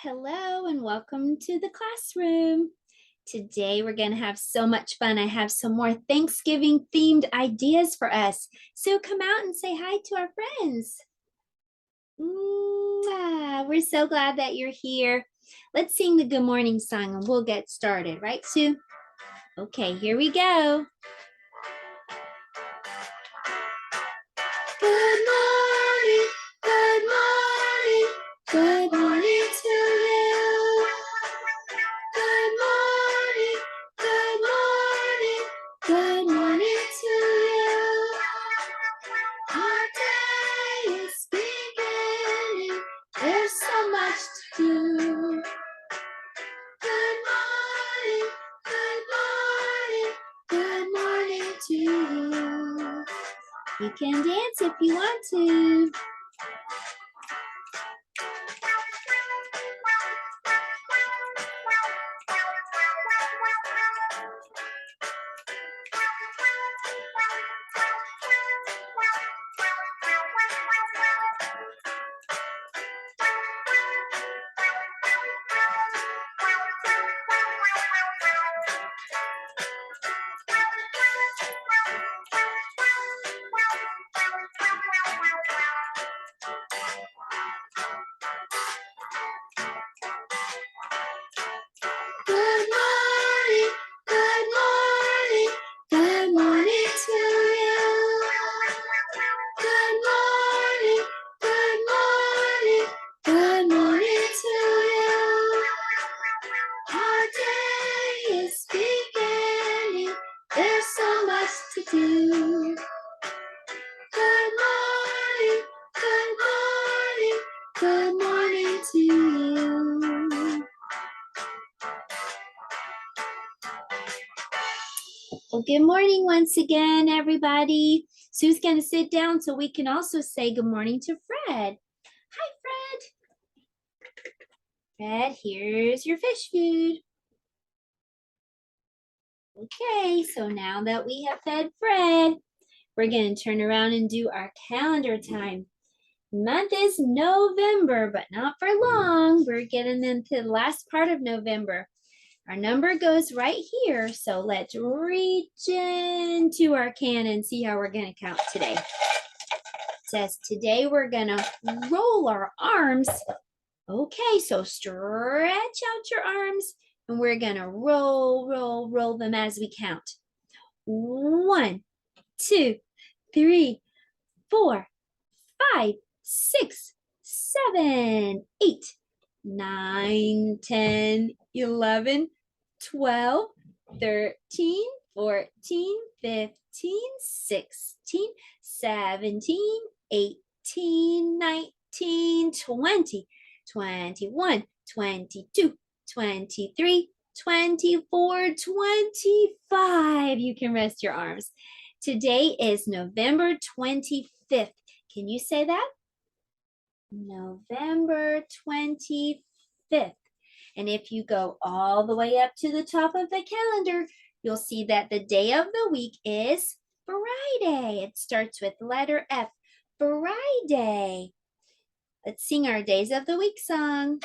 Hello and welcome to the classroom. Today we're going to have so much fun. I have some more Thanksgiving themed ideas for us. So come out and say hi to our friends. Mwah. We're so glad that you're here. Let's sing the good morning song and we'll get started, right, Sue? Okay, here we go. Good morning, good morning, good morning to you. Good morning, good morning, good morning to you. Our day is beginning, there's so much to do. Good morning, good morning, good morning to you. You can dance if you want to. Good morning, good morning, good morning to you. Good morning, good morning, good morning to you. Our day is beginning, there's so much to do. Good morning, good morning, good morning to you. Well, good morning once again, everybody. Sue's going to sit down so we can also say good morning to Fred. Hi, Fred. Fred, here's your fish food. Okay, so now that we have fed Fred, we're going to turn around and do our calendar time. Month is November, but not for long. We're getting into the last part of November. Our number goes right here, so let's reach into our can and see how we're going to count today. It says today we're going to roll our arms. Okay, so stretch out your arms and we're going to roll them as we count. 1, 2, 3, 4, 5, 6, 7, 8, 9, 10, 11, 12, 13, 14, 15, 16, 17, 18, 19, 20, 21, 22, 23, 24, 25. You can rest your arms. Today is November 25th. Can you say that? November 25th. And if you go all the way up to the top of the calendar, you'll see that the day of the week is Friday. It starts with letter F, Friday. Let's sing our Days of the Week song.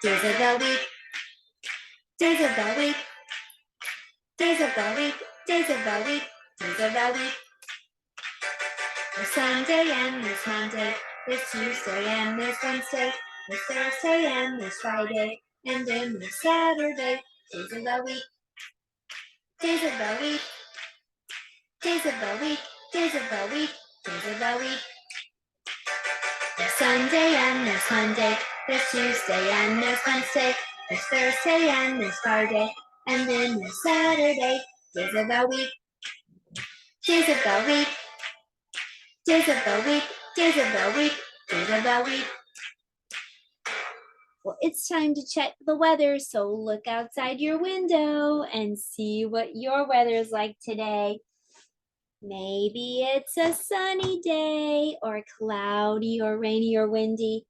Days of the week, days of the week, days of the week, days of the week, days of the week. There's Sunday and there's Monday, there's Tuesday and there's Wednesday, there's Thursday and there's Friday, and then there's Saturday. Days of the week, days of the week, days of the week, days of the week, days of the week. There's Sunday and there's Monday, there's Tuesday and there's Wednesday, there's Thursday and there's Friday, and then there's Saturday. Days of the week, days of the week, days of the week, days of the week, days of the week. Well, it's time to check the weather, so look outside your window and see what your weather is like today. Maybe it's a sunny day or cloudy or rainy or windy.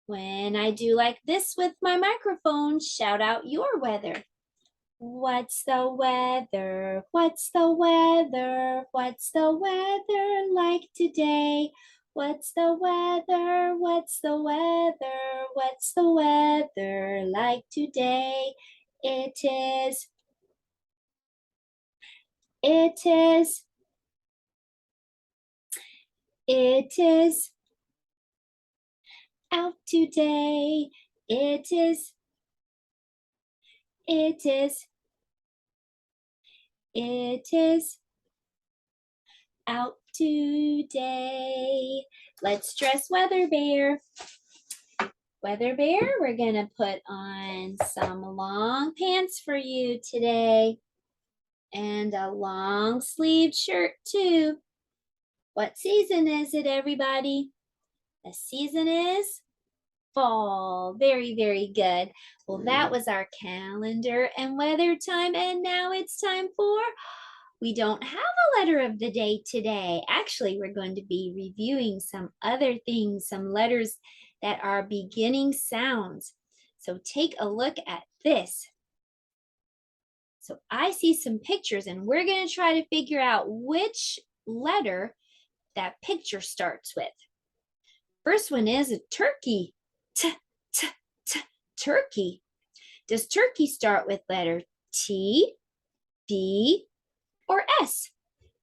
When I do like this with my microphone, shout out your weather. What's the weather? What's the weather? What's the weather like today? What's the weather? What's the weather? What's the weather like today? It is It is out today. It is out today. Let's dress Weather Bear. Weather Bear, we're gonna put on some long pants for you today and a long sleeve shirt too. What season is it, everybody? The season is fall. Very, very good. Well, that was our calendar and weather time, and now it's time for, we don't have a letter of the day today. Actually, we're going to be reviewing some other things, some letters that are beginning sounds. So take a look at this. So I see some pictures, and we're going to try to figure out which letter that picture starts with. First one is a turkey. T, t, t, turkey. Does turkey start with letter T, D, or S?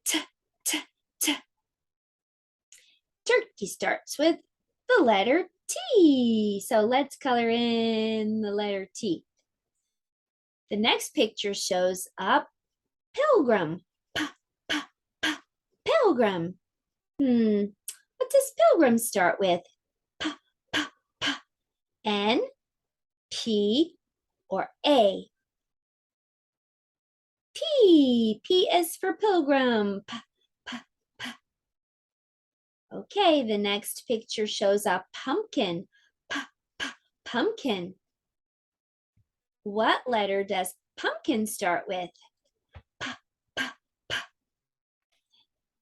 T, t, t. Turkey starts with the letter T. So let's color in the letter T. The next picture shows up pilgrim. P, p, p, pilgrim. What does pilgrim start with? P, p, p. N, P, or A? P. P is for pilgrim. P, p, p. Okay, the next picture shows a pumpkin. P, p, pumpkin. What letter does pumpkin start with? P, p, p.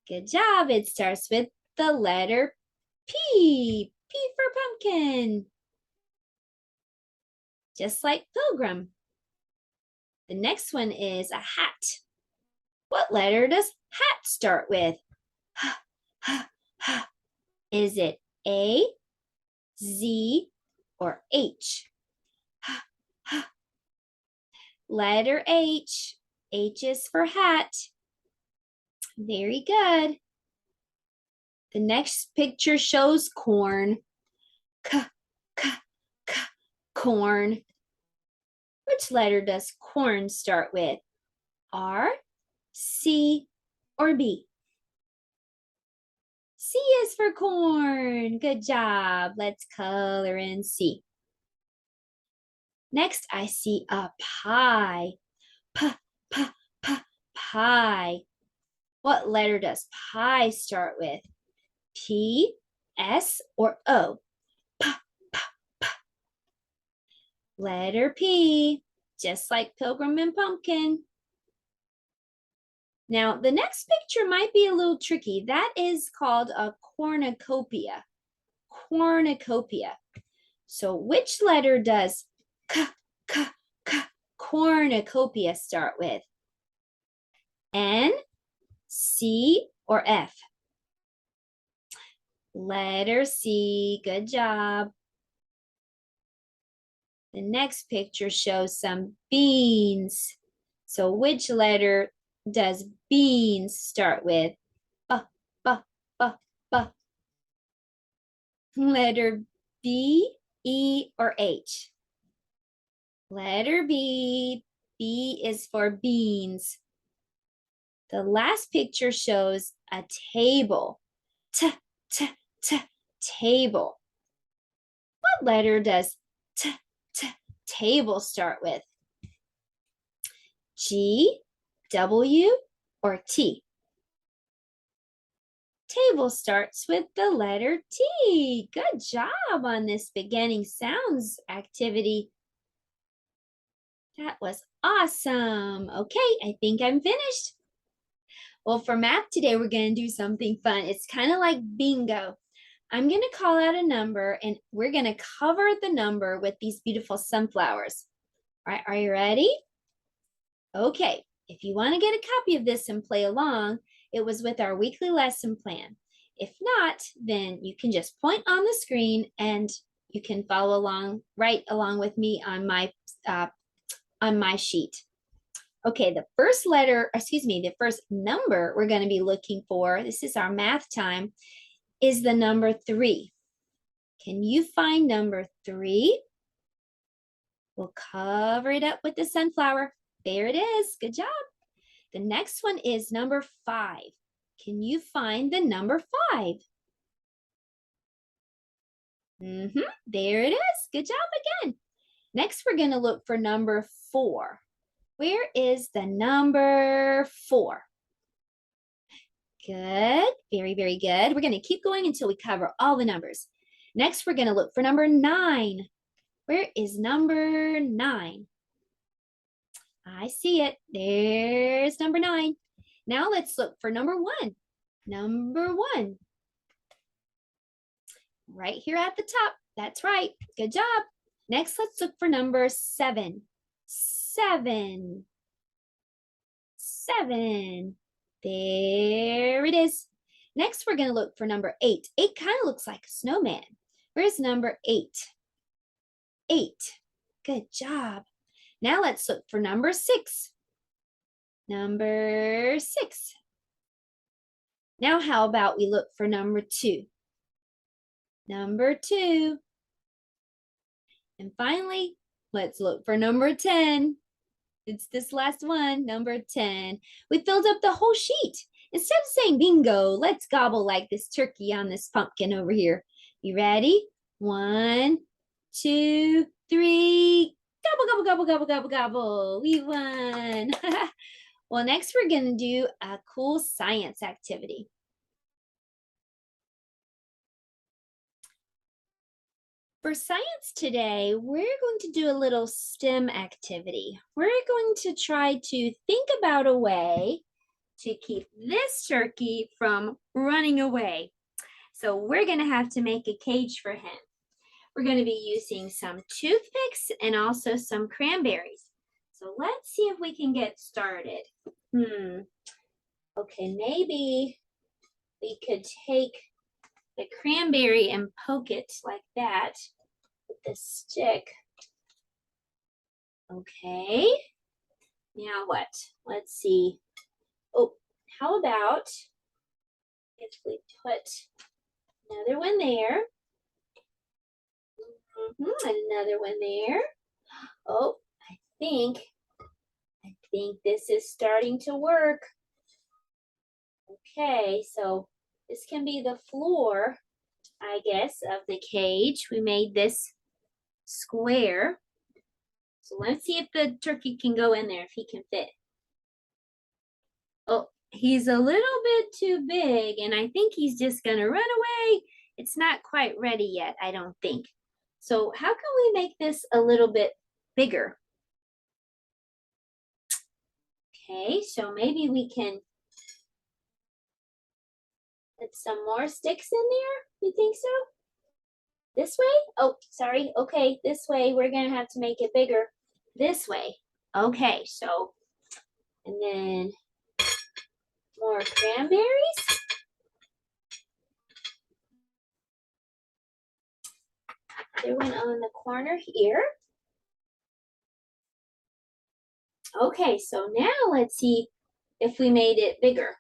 Good job. It starts with the letter P. P for pumpkin. Just like pilgrim. The next one is a hat. What letter does hat start with? Is it A, Z, or H? Letter H. H is for hat. Very good. The next picture shows corn. K, k, k, corn. Which letter does corn start with? R, C, or B? C is for corn. Good job. Let's color in C. Next, I see a pie. P, p, p, pie. What letter does pie start with? P, S, or O? P, p, p. Letter P, just like pilgrim and pumpkin. Now, the next picture might be a little tricky. That is called a cornucopia. Cornucopia. So which letter does k, k, k, cornucopia start with? N, C, or F? Letter C. Good job. The next picture shows some beans. So which letter does beans start with? B, b, b, b. Letter B, E, or H? Letter B. B is for beans. The last picture shows a table. T, t, t, table. What letter does t, t, table start with? G, W, or T? Table starts with the letter T. Good job on this beginning sounds activity. That was awesome. Okay, I think I'm finished. Well, for math today, we're going to do something fun. It's kind of like bingo. I'm going to call out a number, and we're going to cover the number with these beautiful sunflowers. All right, are you ready? Okay, if you want to get a copy of this and play along, it was with our weekly lesson plan. If not, then you can just point on the screen and you can follow along, right along with me on my sheet. Okay, the first letter, excuse me, the first number we're going to be looking for, this is our math time, is the number 3. Can you find number 3? We'll cover it up with the sunflower. There it is. Good job. The next one is number 5. Can you find the number 5? There it is. Good job again. Next, we're going to look for number 4. Where is the number 4? Good. Very, very good. We're going to keep going until we cover all the numbers. Next, we're going to look for number 9. Where is number 9? I see it. There's number 9. Now let's look for number 1. Number 1. Right here at the top. That's right. Good job. Next, let's look for number 7. 7. 7. There it is. Next, we're going to look for number 8. 8 kind of looks like a snowman. Where's number 8? 8. Good job. Now let's look for number 6. Number 6. Now how about we look for number 2? Number 2. And finally, let's look for number 10. It's this last one, number 10. We filled up the whole sheet. Instead of saying bingo, let's gobble like this turkey on this pumpkin over here. You ready? 1, 2, 3. Gobble, gobble, gobble, gobble, gobble, gobble. We won. Well, next we're going to do a cool science activity. For science today, we're going to do a little STEM activity. We're going to try to think about a way to keep this turkey from running away. So we're going to have to make a cage for him. We're going to be using some toothpicks and also some cranberries. So let's see if we can get started. Okay, maybe we could take the cranberry and poke it like that with the stick. Okay, now what? Let's see. Oh, how about if we put another one there? Another one there. Oh, I think this is starting to work. Okay, so this can be the floor, I guess, of the cage. We made this square. So let's see if the turkey can go in there, if he can fit. Oh, he's a little bit too big, and I think he's just gonna run away. It's not quite ready yet, I don't think. So how can we make this a little bit bigger? Okay, so maybe we can put some more sticks in there. You think so? This way? Oh, sorry. Okay, this way. We're going to have to make it bigger. This way. Okay, so, and then more cranberries. There one on the corner here. Okay, so now let's see if we made it bigger.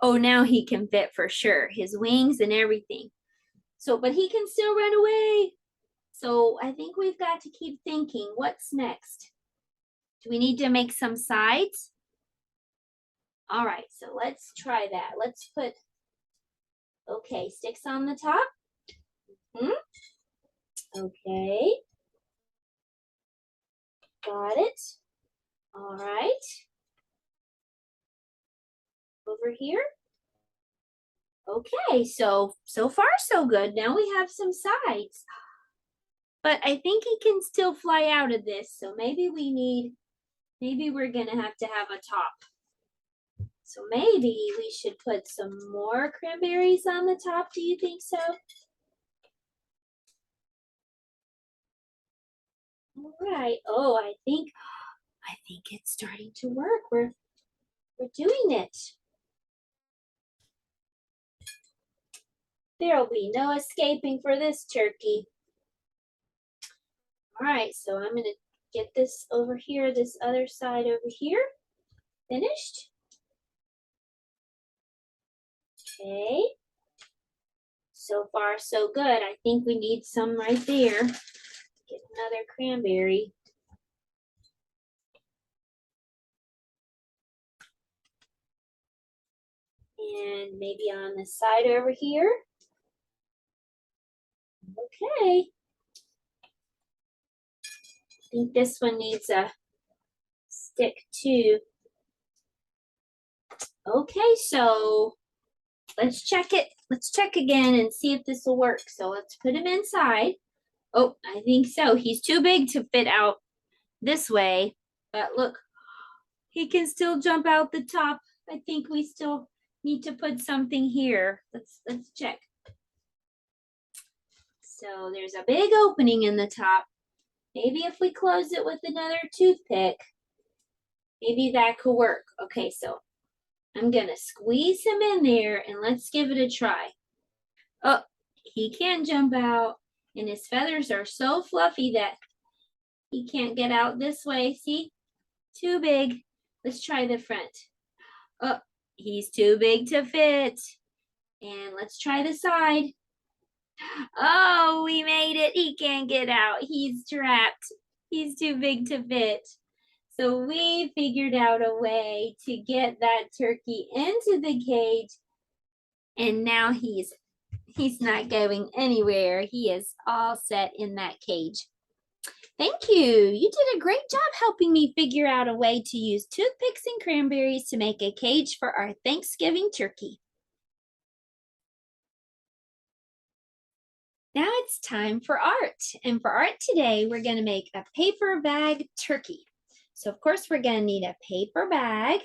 Oh, now he can fit for sure. His wings and everything. So, but he can still run away. So I think we've got to keep thinking, what's next? Do we need to make some sides? All right, so let's try that. Let's put, okay, sticks on the top. Okay. Got it. All right. Over here. Okay, so far so good. Now we have some sides. But I think he can still fly out of this. So maybe we're gonna have to have a top. So maybe we should put some more cranberries on the top. Do you think so? All right. Oh, I think it's starting to work. We're doing it. There'll be no escaping for this turkey. All right, so I'm gonna get this over here, this other side over here, finished. Okay. So far, so good. I think we need some right there. Get another cranberry. And maybe on the side over here. Okay. I think this one needs a stick too. Okay, so let's check it. Let's check again and see if this will work. So let's put him inside. Oh, I think so. He's too big to fit out this way. But look, he can still jump out the top. I think we still need to put something here. Let's check. So there's a big opening in the top. Maybe if we close it with another toothpick, maybe that could work. Okay, so I'm gonna squeeze him in there and let's give it a try. Oh, he can't jump out and his feathers are so fluffy that he can't get out this way. See? Too big. Let's try the front. Oh, he's too big to fit. And let's try the side. Oh, we made it. He can't get out. He's trapped. He's too big to fit. So we figured out a way to get that turkey into the cage. And now he's not going anywhere. He is all set in that cage. Thank you. You did a great job helping me figure out a way to use toothpicks and cranberries to make a cage for our Thanksgiving turkey. Now it's time for art. And for art today, we're going to make a paper bag turkey. So of course, we're going to need a paper bag.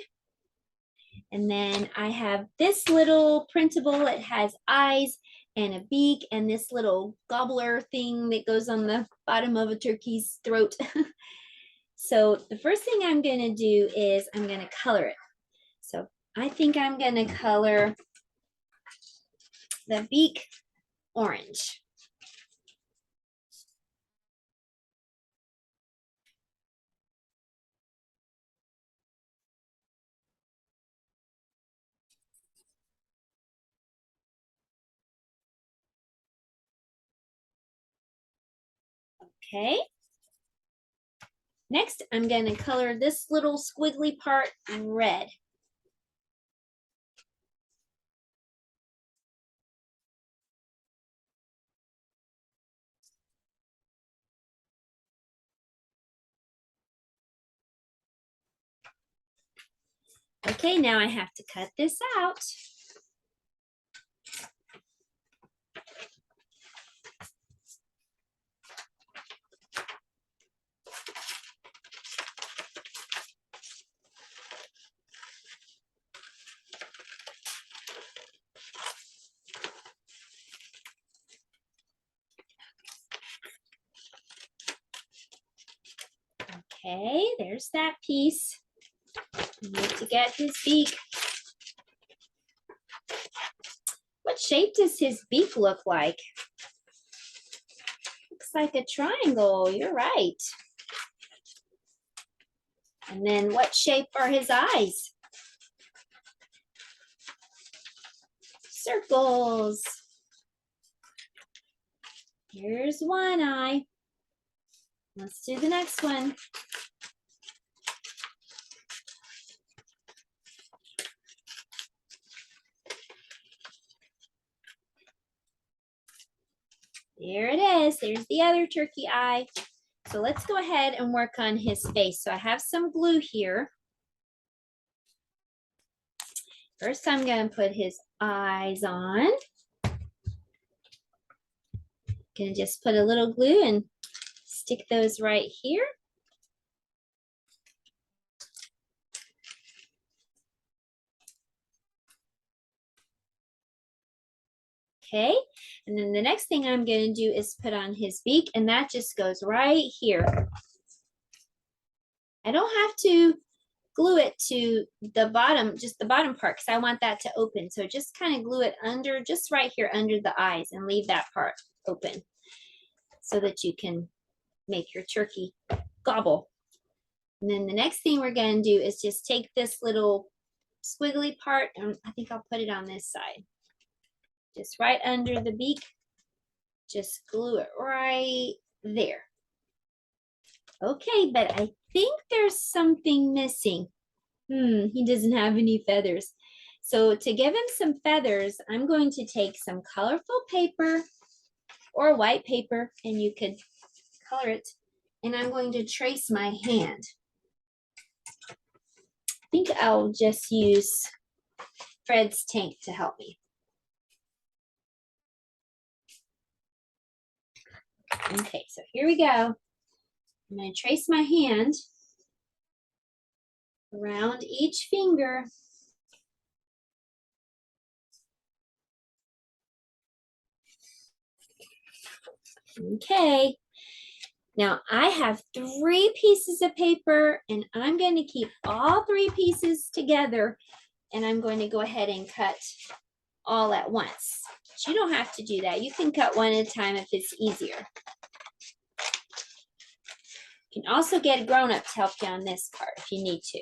And then I have this little printable. It has eyes and a beak and this little gobbler thing that goes on the bottom of a turkey's throat. So the first thing I'm going to do is I'm going to color it. So I think I'm going to color the beak orange. Okay. Next, I'm going to color this little squiggly part red. Okay, now I have to cut this out. Okay, there's that piece. I need to get his beak. What shape does his beak look like? Looks like a triangle. You're right. And then what shape are his eyes? Circles. Here's one eye. Let's do the next one. There it is. There's the other turkey eye. So let's go ahead and work on his face. So I have some glue here. First, I'm going to put his eyes on. Gonna just put a little glue and stick those right here. Okay, and then the next thing I'm going to do is put on his beak, and that just goes right here. I don't have to glue it to the bottom, just the bottom part, because I want that to open. So just kind of glue it under, just right here under the eyes, and leave that part open so that you can make your turkey gobble. And then the next thing we're going to do is just take this little squiggly part, and I think I'll put it on this side. Just right under the beak. Just glue it right there. Okay, but I think there's something missing. He doesn't have any feathers. So to give him some feathers, I'm going to take some colorful paper or white paper, and you could color it, and I'm going to trace my hand. I think I'll just use Fred's tank to help me. Okay, so here we go. I'm going to trace my hand around each finger. Okay, now I have 3 pieces of paper, and I'm going to keep all 3 pieces together, and I'm going to go ahead and cut all at once. But you don't have to do that. You can cut one at a time if it's easier. You can also get a grown-up to help you on this part if you need to.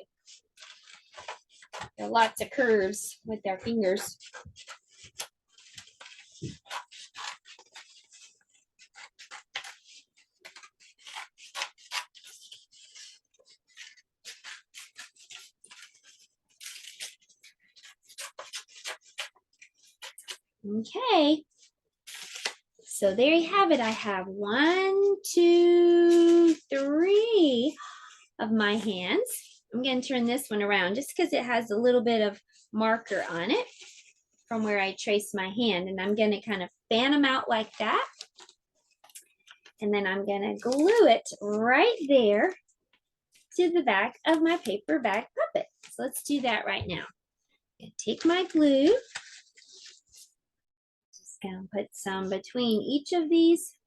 There are lots of curves with their fingers. Okay, so there you have it. I have 1, 2, 3 of my hands. I'm going to turn this one around just because it has a little bit of marker on it from where I traced my hand, and I'm going to kind of fan them out like that, and then I'm going to glue it right there to the back of my paper bag puppet. So let's do that right now. I'm going to take my glue. Gonna put some between each of these.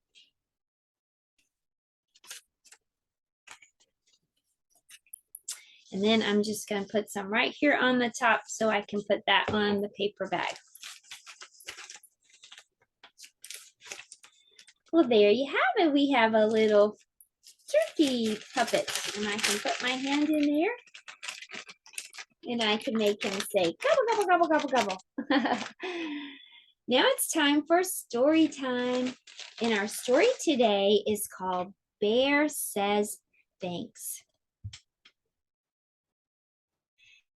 And then I'm just gonna put some right here on the top so I can put that on the paper bag. Well, there you have it. We have a little turkey puppet, and I can put my hand in there, and I can make him say gobble, gobble, gobble, gobble, gobble. Now it's time for story time. And our story today is called Bear Says Thanks.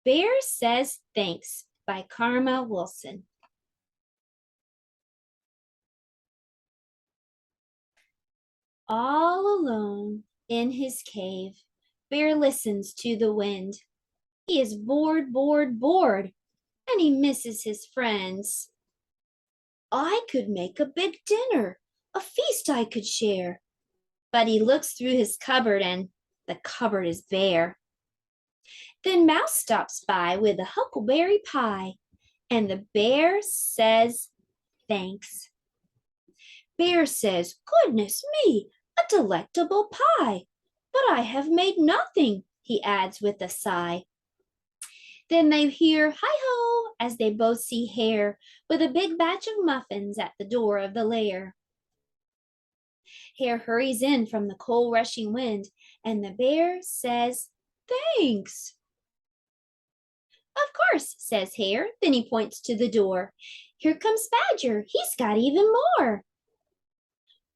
Bear Says Thanks by Karma Wilson. All alone in his cave, Bear listens to the wind. He is bored, bored, bored, and he misses his friends. I could make a big dinner, a feast I could share. But he looks through his cupboard, and the cupboard is bare. Then Mouse stops by with a huckleberry pie, and the bear says thanks. Bear says, goodness me, a delectable pie, but I have made nothing, he adds with a sigh. Then they hear hi-ho as they both see Hare with a big batch of muffins at the door of the lair. Hare hurries in from the cold rushing wind, and the bear says, thanks. Of course, says Hare, then he points to the door. Here comes Badger, he's got even more.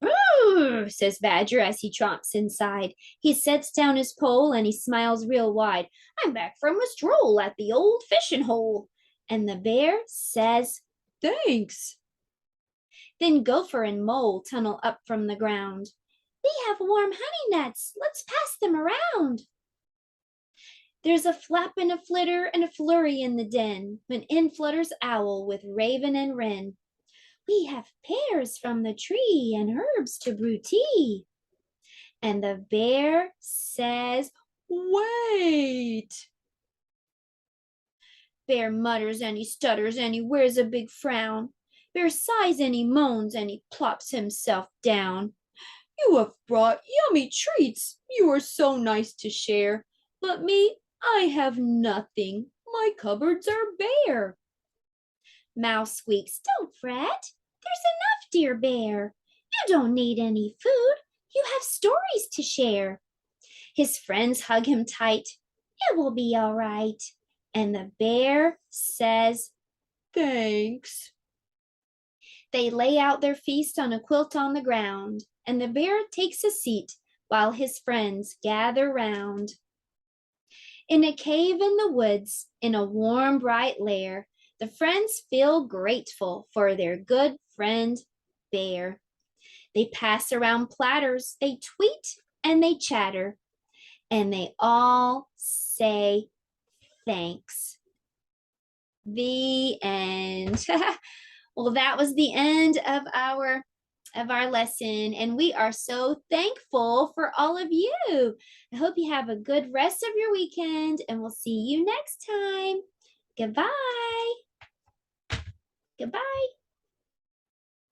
Brr, says Badger as he tromps inside. He sets down his pole and he smiles real wide. I'm back from a stroll at the old fishing hole. And the bear says, thanks. Then Gopher and Mole tunnel up from the ground. We have warm honey nuts, let's pass them around. There's a flap and a flitter and a flurry in the den, when in flutters Owl with Raven and Wren. We have pears from the tree and herbs to brew tea. And the bear says, wait. Bear mutters and he stutters and he wears a big frown. Bear sighs and he moans and he plops himself down. You have brought yummy treats. You are so nice to share. But me, I have nothing. My cupboards are bare. Mouse squeaks, don't fret. There's enough, dear bear. You don't need any food. You have stories to share. His friends hug him tight. It will be all right. And the bear says, thanks. They lay out their feast on a quilt on the ground, and the bear takes a seat while his friends gather round. In a cave in the woods, in a warm, bright lair, the friends feel grateful for their good friend Bear. They pass around platters, they tweet and they chatter, and they all say thanks. The end. Well, that was the end of our lesson, and we are so thankful for all of you. I hope you have a good rest of your weekend, and we'll see you next time. Goodbye. Goodbye.